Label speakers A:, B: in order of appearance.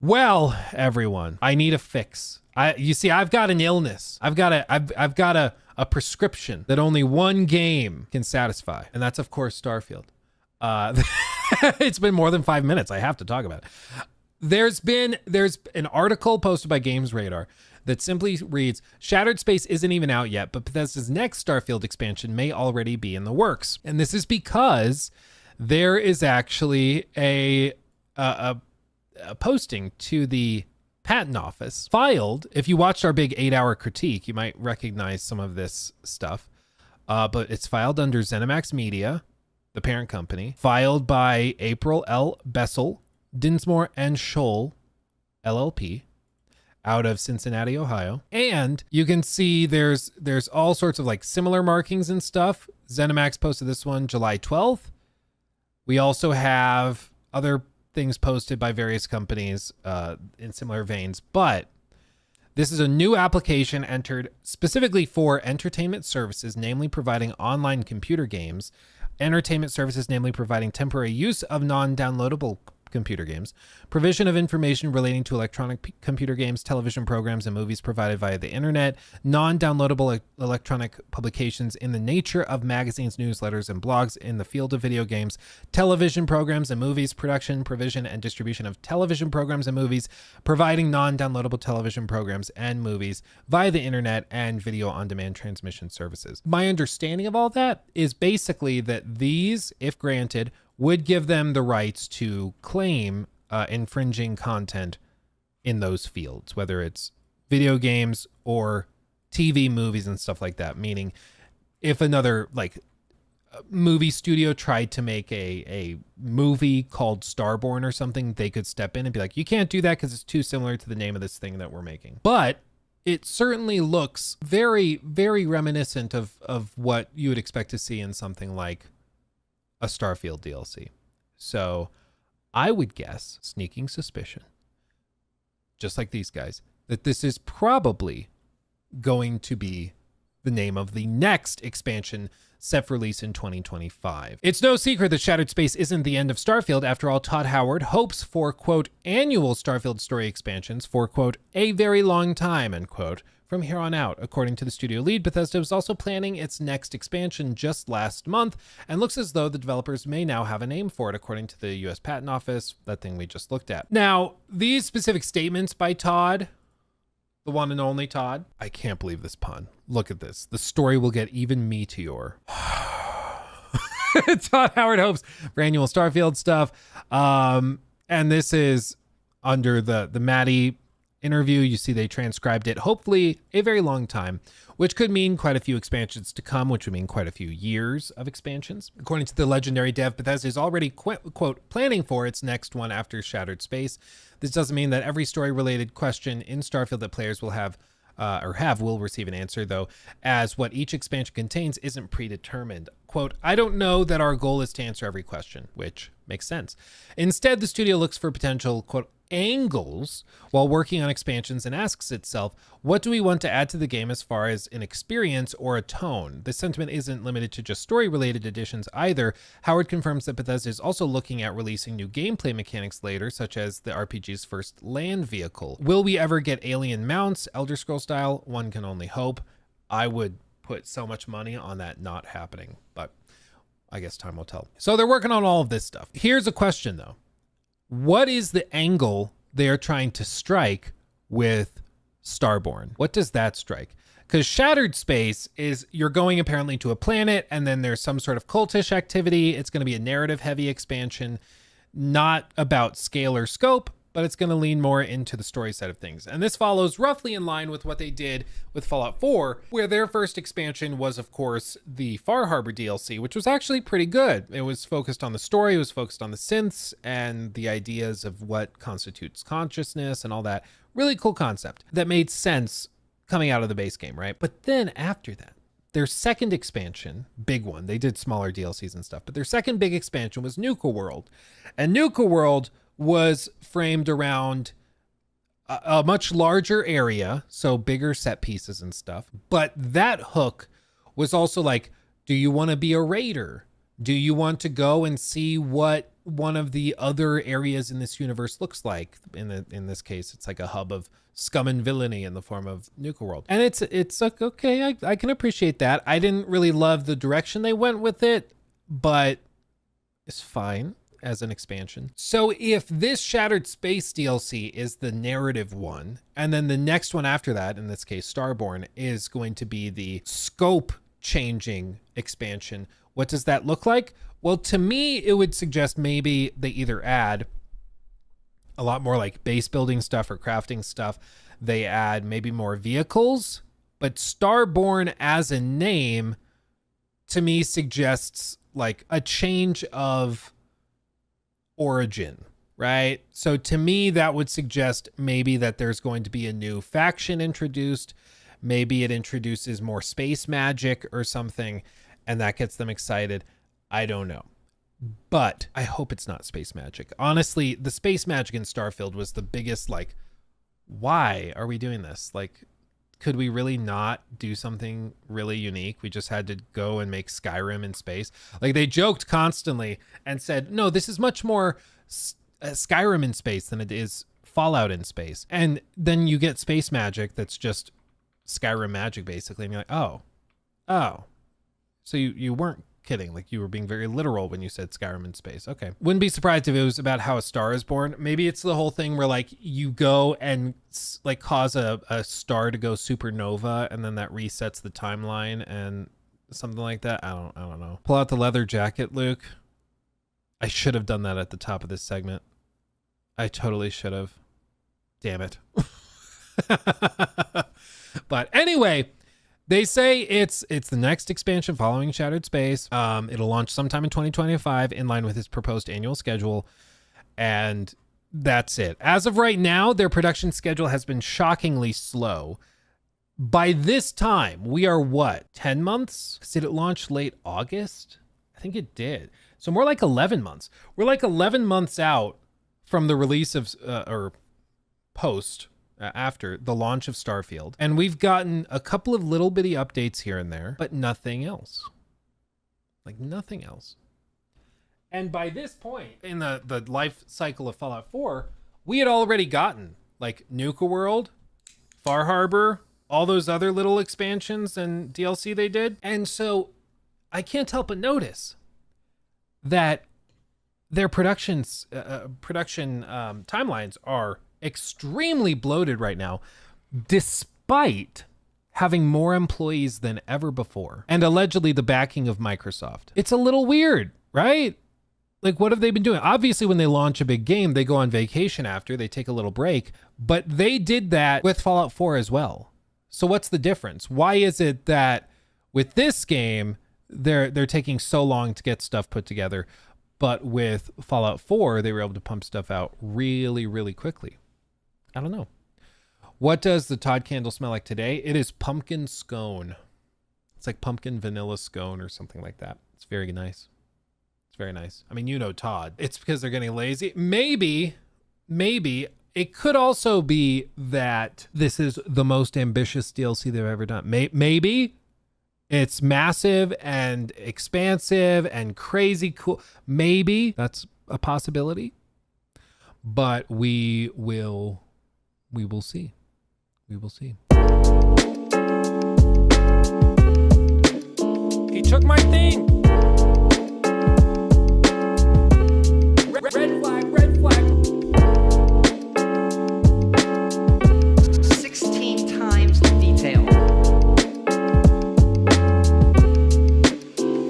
A: Well, everyone, I need a fix. You see, I've got an illness. I've got a prescription that only one game can satisfy, and that's of course Starfield. It's been more than 5 minutes. I have to talk about it. There's an article posted by Games Radar that simply reads, Shattered Space isn't even out yet, but Bethesda's next Starfield expansion may already be in the works. And this is because there is actually a posting to the patent office filed. If you watched our big 8-hour critique, you might recognize some of this stuff. But it's filed under ZeniMax Media, the parent company, filed by April L. Bessel, Dinsmore and Scholl, LLP, out of Cincinnati, Ohio. And you can see there's all sorts of like similar markings and stuff. ZeniMax posted this one July 12th. We also have other things posted by various companies in similar veins, but this is a new application entered specifically for entertainment services, namely providing online computer games, entertainment services, namely providing temporary use of non-downloadable computer games, provision of information relating to electronic computer games, television programs, and movies provided via the internet, non-downloadable electronic publications in the nature of magazines, newsletters, and blogs in the field of video games, television programs and movies, production, provision, and distribution of television programs and movies, providing non-downloadable television programs and movies via the internet, and video on-demand transmission services. My understanding of all that is basically that these, if granted, would give them the rights to claim infringing content in those fields, whether it's video games or TV, movies, and stuff like that. Meaning, if another movie studio tried to make a movie called Starborn or something, they could step in and be like, you can't do that because it's too similar to the name of this thing that we're making. But it certainly looks very, very reminiscent of what you would expect to see in something like a Starfield DLC. So I would guess, sneaking suspicion, just like these guys, that this is probably going to be the name of the next expansion set for release in 2025. It's no secret that Shattered Space isn't the end of Starfield. After all, Todd Howard hopes for, quote, annual Starfield story expansions for, quote, a very long time, end quote, from here on out. According to the studio lead, Bethesda was also planning its next expansion just last month, and looks as though the developers may now have a name for it, according to the US Patent Office, that thing we just looked at. Now, these specific statements by Todd, the one and only Todd, I can't believe this pun. Look at this. The story will get even meatier. Todd Howard hopes for annual Starfield stuff. And this is under the Maddie interview. You see they transcribed it, hopefully a very long time, which could mean quite a few expansions to come, which would mean quite a few years of expansions. According to the legendary dev, Bethesda is already, quote, planning for its next one after Shattered Space. This doesn't mean that every story-related question in Starfield that players will have will receive an answer, though, as what each expansion contains isn't predetermined. Quote, I don't know that our goal is to answer every question, which makes sense. Instead, the studio looks for potential, quote, angles while working on expansions and asks itself, what do we want to add to the game as far as an experience or a tone? This sentiment isn't limited to just story-related additions either. Howard confirms that Bethesda is also looking at releasing new gameplay mechanics later, such as the RPG's first land vehicle. Will we ever get alien mounts, Elder Scrolls style? One can only hope. I would put so much money on that not happening, but I guess time will tell. So they're working on all of this stuff. Here's a question though. What is the angle they are trying to strike with Starborn? What does that strike? Because Shattered Space is you're going apparently to a planet and then there's some sort of cultish activity. It's going to be a narrative heavy expansion, not about scale or scope, but it's going to lean more into the story side of things. And this follows roughly in line with what they did with Fallout 4, where their first expansion was, of course, the Far Harbor DLC, which was actually pretty good. It was focused on the story, it was focused on the synths and the ideas of what constitutes consciousness and all that. Really cool concept that made sense coming out of the base game, right? But then after that, their second expansion, big one, they did smaller DLCs and stuff, but their second big expansion was Nuka World. And Nuka World was framed around a much larger area, so bigger set pieces and stuff. But that hook was also like, do you want to be a raider? Do you want to go and see what one of the other areas in this universe looks like. In this case, it's like a hub of scum and villainy in the form of Nuka World. And it's like, okay, I can appreciate that. I didn't really love the direction they went with it, but it's fine as an expansion. So if this Shattered Space DLC is the narrative one, and then the next one after that, in this case Starborn, is going to be the scope changing expansion, what does that look like? Well, to me, it would suggest maybe they either add a lot more like base building stuff or crafting stuff. They add maybe more vehicles, but Starborn as a name to me suggests like a change of origin, right? So to me, that would suggest maybe that there's going to be a new faction introduced. Maybe it introduces more space magic or something, and that gets them excited. I don't know. But I hope it's not space magic. Honestly, the space magic in Starfield was the biggest, like, why are we doing this? Like, could we really not do something really unique? We just had to go and make Skyrim in space. Like, they joked constantly and said, no, this is much more Skyrim in space than it is Fallout in space. And then you get space magic that's just Skyrim magic, basically. And you're like, oh. So you weren't kidding. Like, you were being very literal when you said Skyrim in space. Okay. Wouldn't be surprised if it was about how a star is born. Maybe it's the whole thing where like you go and like cause a star to go supernova, and then that resets the timeline and something like that. I don't know. Pull out the leather jacket, Luke. I should have done that at the top of this segment. I totally should have. Damn it. But anyway, they say it's the next expansion following Shattered Space. It'll launch sometime in 2025 in line with its proposed annual schedule. And that's it. As of right now, their production schedule has been shockingly slow. By this time, we are what, 10 months? Did it launch late August? I think it did. So more like 11 months. We're like 11 months out from the release of, or post, after the launch of Starfield. And we've gotten a couple of little bitty updates here and there, but nothing else. Like nothing else. And by this point in the life cycle of Fallout 4, we had already gotten like Nuka World, Far Harbor, all those other little expansions and DLC they did. And so I can't help but notice that their production timelines are extremely bloated right now, despite having more employees than ever before and allegedly the backing of Microsoft. It's a little weird, right? Like, what have they been doing? Obviously, when they launch a big game, they go on vacation after, they take a little break, but they did that with Fallout 4 as well. So what's the difference? Why is it that with this game, they're taking so long to get stuff put together, but with Fallout 4, they were able to pump stuff out really, really quickly? I don't know. What does the Todd candle smell like today? It is pumpkin scone. It's like pumpkin vanilla scone or something like that. It's very nice. It's very nice. I mean, you know Todd. It's because they're getting lazy. Maybe it could also be that this is the most ambitious DLC they've ever done. Maybe it's massive and expansive and crazy cool. Maybe that's a possibility. But we will see. We will see. He took my thing.